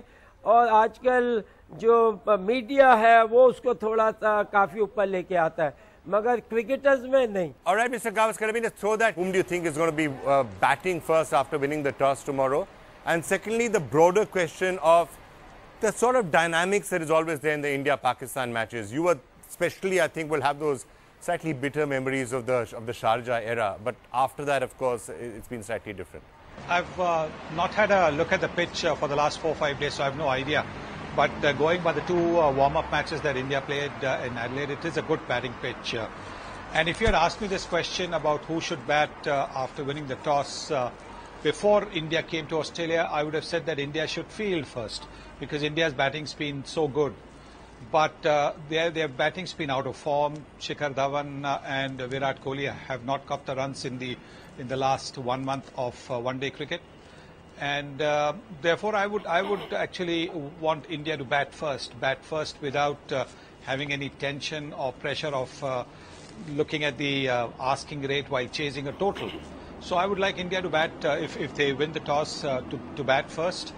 और आजकल जो मीडिया है वो उसको थोड़ा सा काफी ऊपर लेके आता है, मगर क्रिकेटर्स में नहीं.
All right, Mr. Gavaskar, let me just throw that. Whom do you think is going to be batting first after winning the toss tomorrow? And secondly, the broader question of the sort of dynamics that is always there in the India-Pakistan matches. You especially, I think, will have those slightly bitter memories of the Sharjah era, but after that, of course, it's been slightly different.
I've not had a look at the pitch for the last 4 or 5 days, so I have no idea. But going by the two warm-up matches that India played in Adelaide, it is a good batting pitch. And if you had asked me this question about who should bat after winning the toss before India came to Australia, I would have said that India should field first, because India's batting's been so good. But their batting's been out of form. Shikhar Dhawan and Virat Kohli have not caught the runs in the last 1 month of one-day cricket, and therefore I would actually want India to bat first without having any tension or pressure of looking at the asking rate while chasing a total. So I would like India to bat if they win the toss to bat first.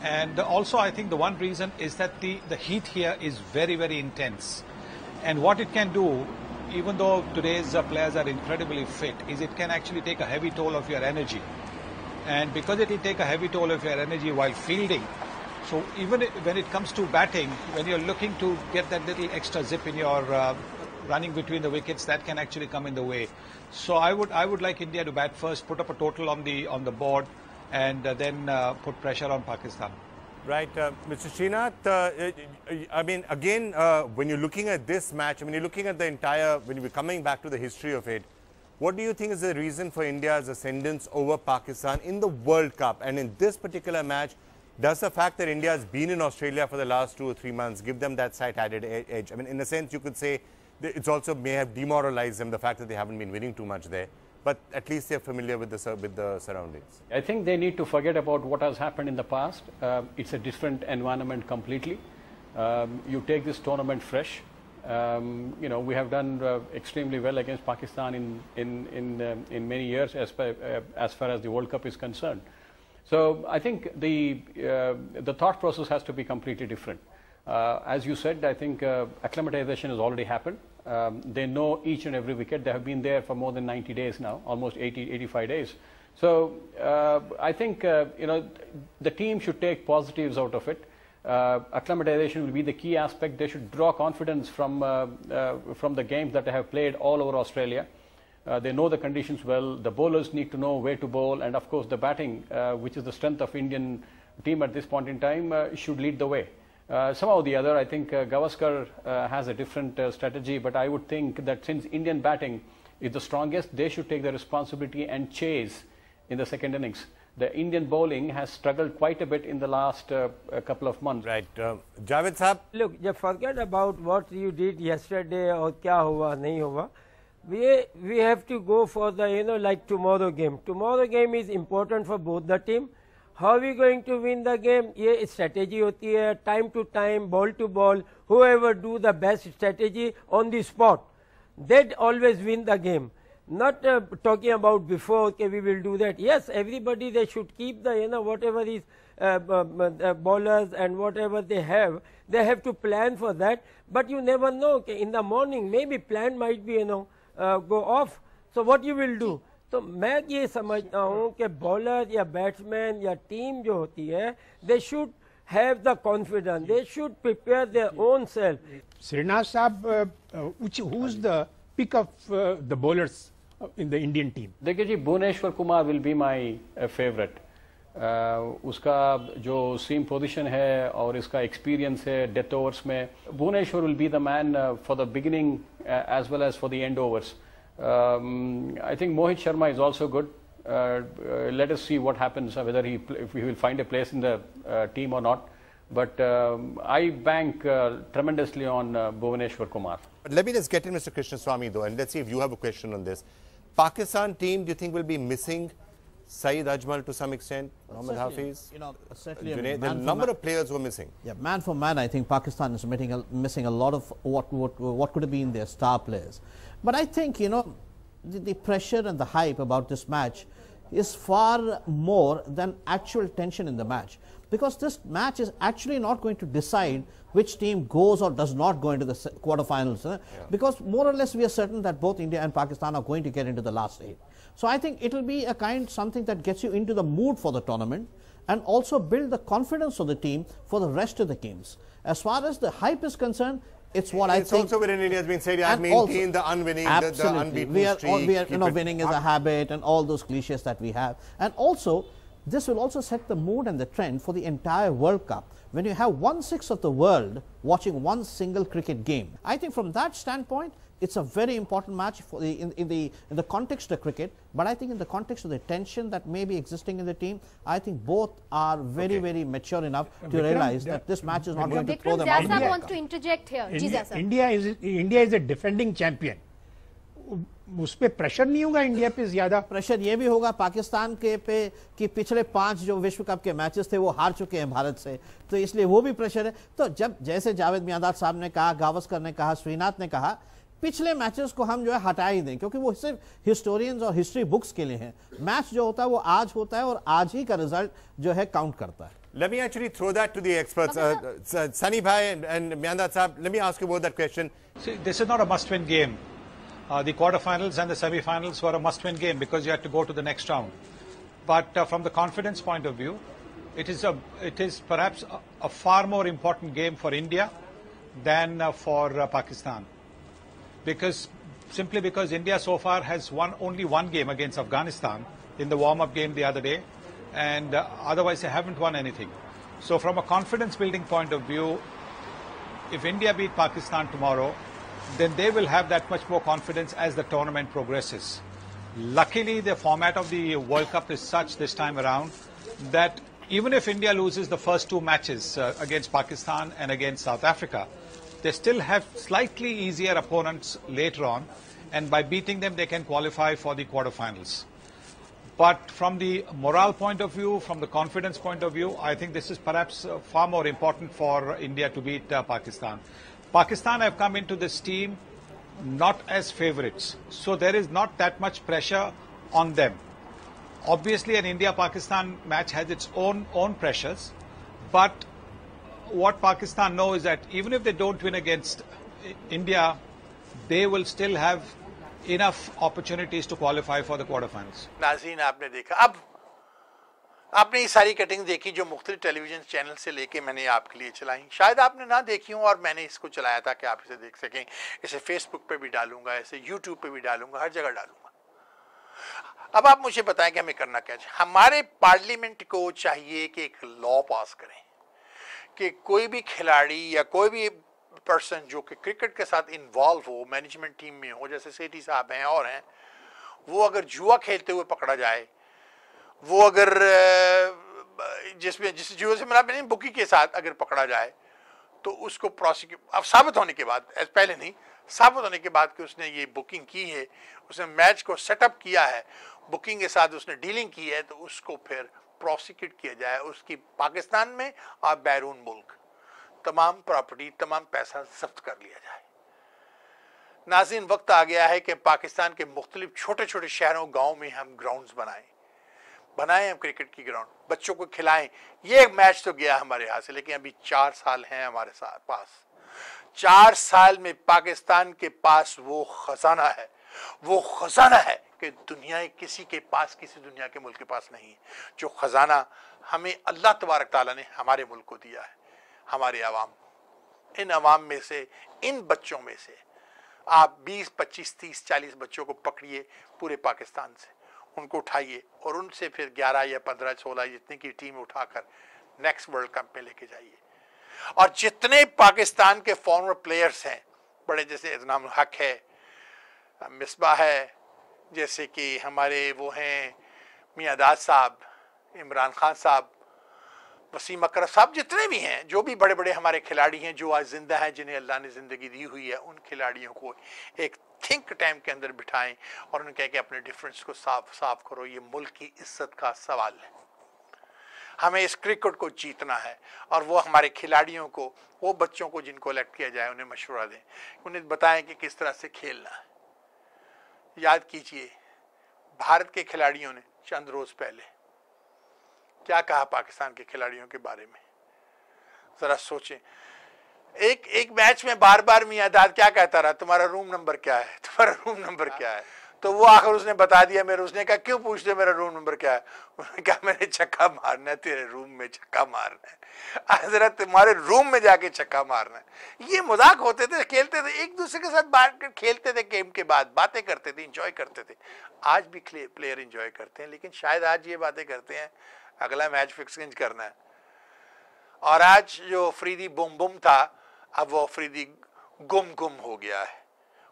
And also, I think the one reason is that the heat here is very, very intense. And what it can do, even though today's players are incredibly fit, is it can actually take a heavy toll of your energy. And because it will take a heavy toll of your energy while fielding, so even when it comes to batting, when you're looking to get that little extra zip in your running between the wickets, that can actually come in the way. So I would like India to bat first, put up a total on the board, and then put pressure on Pakistan.
Right, Mr. Srinath, I mean, again, when you're looking at this match, when you're looking at the entire, when you're coming back to the history of it, what do you think is the reason for India's ascendance over Pakistan in the World Cup? And in this particular match, does the fact that India has been in Australia for the last 2 or 3 months give them that slight added edge? I mean, in a sense, you could say it's also may have demoralized them, the fact that they haven't been winning too much there. But at least they're familiar with the surroundings.
I think they need to forget about what has happened in the past. It's a different environment completely. You take this tournament fresh. We have done extremely well against Pakistan in many years as far as the World Cup is concerned. So I think the thought process has to be completely different. As you said, I think acclimatization has already happened. They know each and every wicket. They have been there for more than 90 days now, almost 85 days. So I think the team should take positives out of it. Acclimatization will be the key aspect. They should draw confidence from the games that they have played all over Australia. They know the conditions well. The bowlers need to know where to bowl, and of course the batting, which is the strength of Indian team at this point in time, should lead the way. Somehow or the other, I think Gavaskar has a different strategy, but I would think that since Indian batting is the strongest, they should take the responsibility and chase in the second innings. The Indian bowling has struggled quite a bit in the last couple of months.
Right. Javed Saab?
Look, just forget about what you did yesterday or kya hua, nahi hua. We have to go for the, like tomorrow game. Tomorrow game is important for both the team. How are we going to win the game? ये strategy होती है, time to time, ball to ball. Whoever do the best strategy on the spot, they'd always win the game. Not talking about before, okay, we will do that. Yes, everybody, they should keep the, whatever is bowlers and whatever they have to plan for that. But you never know, okay, in the morning, maybe plan might be, go off. So what you will do? तो मैं ये समझता हूँ कि bowler या batsman या team जो होती है, they should have the confidence, they should prepare their own self.
Srinath Saab, who's the pick of the bowlers in the Indian team?
देखिए जी, Bhuvneshwar Kumar will be my favorite. उसका जो सीम पोजीशन है और इसका एक्सपीरियंस है डेथ ओवर्स में, Bhubaneswar will be the man for the beginning as well as for the end overs. I think Mohit Sharma is also good. Let us see what happens, whether if he will find a place in the team or not. But I bank tremendously on Bhuvaneshwar Kumar.
But let me just get in Mr. Krishnaswamy though, and let's see if you have a question on this. Pakistan team, do you think will be missing Saeed Ajmal to some extent? Mohammad Hafiz?
Certainly
Junaid, the number of players who are missing.
Yeah, man for man, I think Pakistan is missing a lot of what could have been their star players. But I think, the pressure and the hype about this match is far more than actual tension in the match. Because this match is actually not going to decide which team goes or does not go into the quarterfinals. Because more or less we are certain that both India and Pakistan are going to get into the last 8. So I think it will be something that gets you into the mood for the tournament and also build the confidence of the team for the rest of the games. As far as the hype is concerned, it's what I think.
It's also within India has been said, I maintain the unwinning, the unbeaten streak.
We are winning is a habit and all those cliches that we have. And also, this will also set the mood and the trend for the entire World Cup. When you have 1/6 of the world watching one single cricket game, I think from that standpoint, it's a very important match for in the context of cricket. But I think in the context of the tension that may be existing in the team, I think both are very mature enough to realize that this match is not going to throw them out.
Vikram wants to interject here.
India is a defending champion. उस पे pressure नहीं होगा India पे ज्यादा?
Pressure ये भी होगा पाकिस्तान के पे कि पिछले 5 जो विश्व कप के मैचेस थे वो हार चुके हैं भारत से, तो इसलिए वो भी प्रेशर है. तो जब जैसे जावेद मियांदाद साहब ने कहा, गावस्कर ने कहा, श्रीनाथ ने कहा, पिछले मैचेस को हम जो है हटा ही दें, क्योंकि वो सिर्फ हिस्टोरियंस और हिस्ट्री बुक्स के लिए हैं. मैच जो होता है वो आज होता है और आज ही का रिजल्ट जो है काउंट करता है.
Let me actually throw that to the experts. Sunny Bhai and Miandad Saab, let me ask you about that question.
See, this is not a must-win game. The quarterfinals and the semi-finals were a must-win game because you had to go to the next round. But from the confidence point of view, it is perhaps a far more important game for India than for Pakistan. Simply because India so far has won only one game against Afghanistan in the warm-up game the other day, and otherwise they haven't won anything. So from a confidence-building point of view, if India beat Pakistan tomorrow, then they will have that much more confidence as the tournament progresses. Luckily, the format of the World Cup is such this time around that even if India loses the first 2 matches against Pakistan and against South Africa, they still have slightly easier opponents later on, and by beating them, they can qualify for the quarterfinals. But from the morale point of view, from the confidence point of view, I think this is perhaps far more important for India to beat Pakistan. Pakistan have come into this team not as favorites, so there is not that much pressure on them. Obviously, an India-Pakistan match has its own pressures, but what Pakistan know is that even if they don't win against India, they will still have enough opportunities to qualify for the quarterfinals.
नाज़रीन, आपने देखा, अब आपने ये सारी cutting देखी जो मुख्तलिफ टेलीविजन चैनल से लेके मैंने आपके लिए चलाई. शायद आपने ना देखी हो और मैंने इसको चलाया था कि आप इसे देख सकें. इसे फेसबुक पे भी डालूंगा, इसे यूट्यूब पे भी डालूंगा, हर जगह डालूंगा. अब आप मुझे बताएं कि हमें करना क्या चाहिए। हमारे पार्लियामेंट को चाहिए कि एक लॉ पास करें कि कोई भी खिलाड़ी या कोई भी पर्सन जो कि क्रिकेट के साथ इन्वॉल्व हो, मैनेजमेंट टीम में हो, जैसे सेठी साहब हैं और हैं, वो अगर जुआ खेलते हुए पकड़ा जाए, वो अगर जिस जुए से मतलब नहीं बुकी के साथ अगर पकड़ा जाए, तो उसको प्रोसिक्यूट अब साबित होने के बाद, पहले नहीं, साबित होने के बाद कि उसने ये बुकिंग की है, उसने मैच को सेटअप किया है, बुकिंग के साथ उसने डीलिंग की है, तो उसको फिर प्रोसिक्यूट किया जाए उसकी पाकिस्तान में और बैरून मुल्क तमाम प्रॉपर्टी, तमाम पैसा जब्त कर लिया जाए। नाज़रीन, वक्त आ गया है कि पाकिस्तान के मुख्तलिफ छोटे छोटे शहरों गाँव में हम ग्राउंड्स बनाएं हम क्रिकेट की ग्राउंड, बच्चों को खिलाएं। ये मैच तो गया हमारे हाथ से, लेकिन अभी 4 साल हैं हमारे साथ पास। 4 साल में पाकिस्तान के पास वो खजाना है कि दुनिया किसी के पास, किसी दुनिया के मुल्क के पास नहीं है। जो खजाना हमें अल्लाह तबारक ताला ने हमारे मुल्क को दिया है, हमारे अवाम, इन अवाम में से, इन बच्चों में से आप 20, 25, 30, 40 बच्चों को पकड़िए पूरे पाकिस्तान से, उनको उठाइए और उनसे फिर 11 या 15, 16 जितनी की टीम उठाकर नेक्स्ट वर्ल्ड कप में लेके जाइए। और जितने पाकिस्तान के फॉर्मर प्लेयर्स हैं बड़े, जैसे इनाम हक है, मिसबा है, जैसे कि हमारे वो हैं मियां दाद साहब, इमरान खान साहब, वसीम अकरम साहब, जितने भी हैं, जो भी बड़े बड़े हमारे खिलाड़ी हैं जो आज जिंदा हैं, जिन्हें अल्लाह ने ज़िंदगी दी हुई है, उन खिलाड़ियों को एक थिंक टैंक के अंदर बिठाएं और उन्हें कहें कि अपने डिफरेंस को साफ करो। ये मुल्क की इज्जत का सवाल है, हमें इस क्रिकेट को जीतना है। और वो हमारे खिलाड़ियों को, वो बच्चों को जिनको इलेक्ट किया जाए, उन्हें मशवरा दें, उन्हें बताएं कि किस तरह से खेलना है। याद कीजिए, भारत के खिलाड़ियों ने चंद रोज पहले क्या कहा पाकिस्तान के खिलाड़ियों के बारे में, जरा सोचें। एक मैच में बार बार मियां दाद क्या कहता रहा, तुम्हारा रूम नंबर क्या है, तुम्हारा रूम नंबर क्या है। तो वो आखिर उसने बता दिया मेरे, उसने कहा क्यों पूछते मेरा रूम नंबर क्या है, उसने कहा मैंने छक्का मारना है, तेरे रूम में छक्का मारना है, हजरत तुम्हारे रूम में जाके छक्का मारना है। ये मजाक होते थे, खेलते थे, एक दूसरे के साथ बात कर खेलते थे, गेम के बाद बातें करते थे, इंजॉय करते थे। आज भी प्लेयर इंजॉय करते हैं, लेकिन शायद आज ये बातें करते हैं अगला मैच फिक्सिंग करना है। और आज जो अफरीदी बुम बुम था, अब वो अफरीदी गुम हो गया है।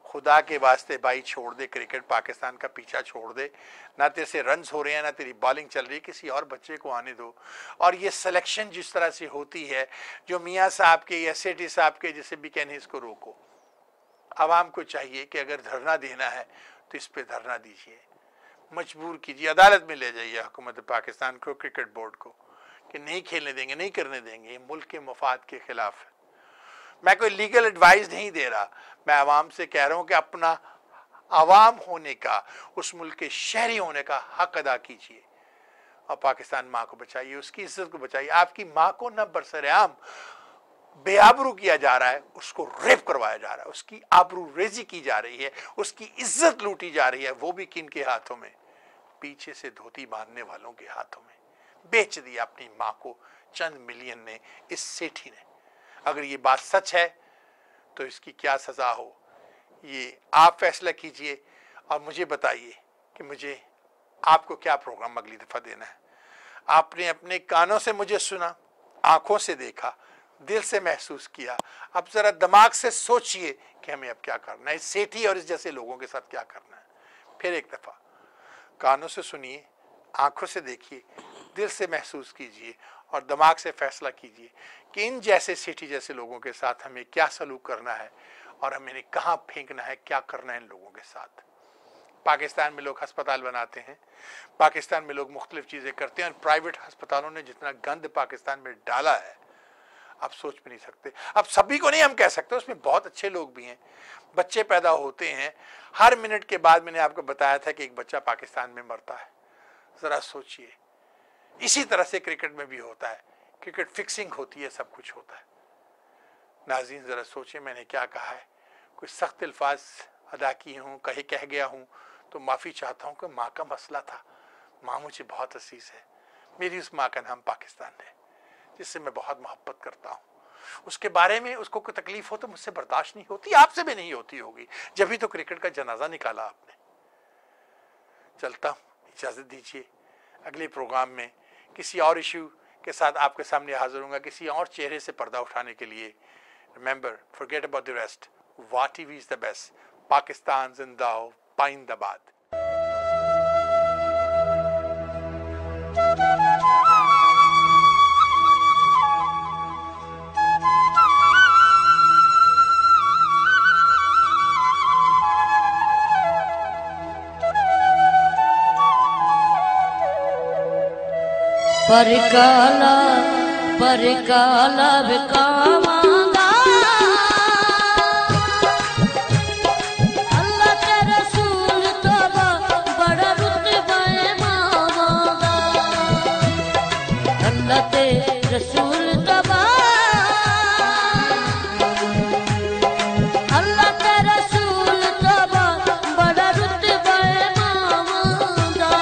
खुदा के वास्ते भाई छोड़ दे क्रिकेट, पाकिस्तान का पीछा छोड़ दे, ना तेरे से रन्स हो रहे हैं, ना तेरी बॉलिंग चल रही है, किसी और बच्चे को आने दो। और ये सिलेक्शन जिस तरह से होती है, जो मियाँ साहब के या सेठी साहब के जैसे भी कहने, इसको रोको। आवाम को चाहिए कि अगर धरना देना है तो इस पे धरना दीजिए, मजबूर कीजिए, अदालत में ले जाइए हुकूमत पाकिस्तान को, क्रिकेट बोर्ड को, कि नहीं खेलने देंगे, नहीं करने देंगे, ये मुल्क के मफाद के खिलाफ है। मैं कोई लीगल एडवाइस नहीं दे रहा, मैं आवाम से कह रहा हूं कि अपना आवाम होने का, उस मुल्क के शहरी होने का हक अदा कीजिए और पाकिस्तान माँ को बचाइए, उसकी इज्जत को बचाइए। आपकी माँ को न बरसरेआम बेआबरू किया जा रहा है, उसको रेप करवाया जा रहा है, उसकी आबरू रेजी की जा रही है, उसकी इज्जत लूटी जा रही है, वो भी किन के हाथों में, पीछे से धोती बांधने वालों के हाथों में। बेच दिया अपनी माँ को चंद मिलियन ने, इस सेठी ने। अगर ये बात सच है तो इसकी क्या सजा हो, ये आप फैसला कीजिए और मुझे बताइए कि मुझे आपको क्या प्रोग्राम अगली दफा देना है। आपने अपने कानों से मुझे सुना, आंखों से देखा, दिल से महसूस किया, अब जरा दिमाग से सोचिए कि हमें अब क्या करना है, इस सेठी और इस जैसे लोगों के साथ क्या करना है। फिर एक दफा कानों से सुनिए, आंखों से देखिए, दिल से महसूस कीजिए और दिमाग से फैसला कीजिए कि इन जैसे सेठी जैसे लोगों के साथ हमें क्या सलूक करना है और हमें कहाँ फेंकना है, क्या करना है इन लोगों के साथ। पाकिस्तान में लोग अस्पताल बनाते हैं, पाकिस्तान में लोग मुख्तलिफ चीज़ें करते हैं, और प्राइवेट अस्पतालों ने जितना गंद पाकिस्तान में डाला है आप सोच भी नहीं सकते। अब सभी को नहीं हम कह सकते, उसमें बहुत अच्छे लोग भी हैं, बच्चे पैदा होते हैं, हर मिनट के बाद मैंने आपको बताया था कि एक बच्चा पाकिस्तान में मरता है। ज़रा सोचिए, इसी तरह से क्रिकेट में भी होता है, क्रिकेट फिक्सिंग होती है, सब कुछ होता है। नाज़रीन ज़रा सोचिए मैंने क्या कहा है, कोई सख्त अल्फाज अदा किए हूँ, कह गया हूँ तो माफ़ी चाहता हूँ कि माँ का मसला था। माँ मुझे बहुत अजीज़ है, मेरी उस माँ का नाम पाकिस्तान है, जिससे मैं बहुत मोहब्बत करता हूँ। उसके बारे में उसको कोई तकलीफ हो तो मुझसे बर्दाश्त नहीं होती, आपसे भी नहीं होती होगी, जब भी तो क्रिकेट का जनाजा निकाला आपने। चलता हूँ, इजाज़त दीजिए। अगले प्रोग्राम में किसी और इशू के साथ आपके सामने हाजिर होऊंगा, किसी और चेहरे से पर्दा उठाने के लिए। Remember, forget about the rest, वाह TV is the best, Pakistan जिंदाओ, पाइंदाबाद।
परकाला बिकावांगा अल्लाह के रसूल तो बड़ा रुतबा मावांगा, अल्लाह के रसूल तो अल्लाह के रसूल तो बड़ा रुतबा मावांगा।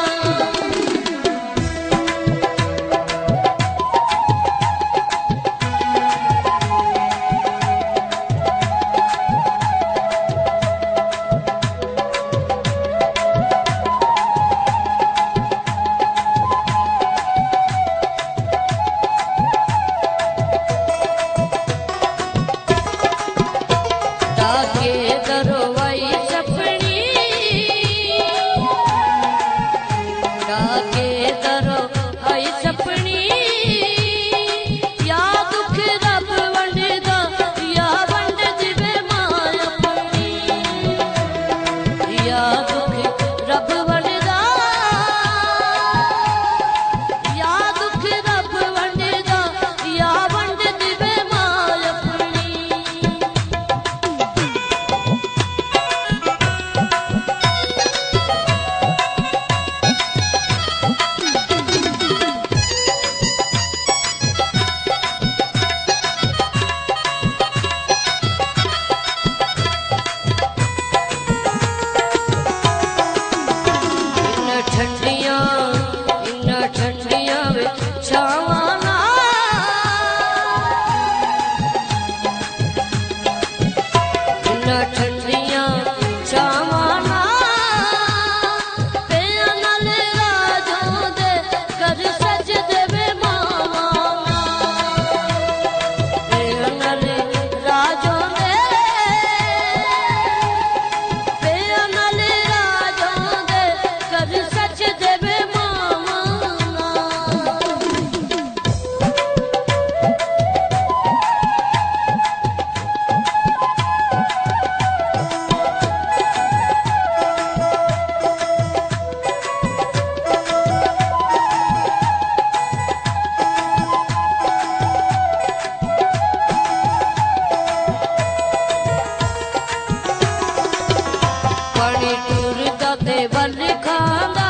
पानी टूरदा ते बल खांदा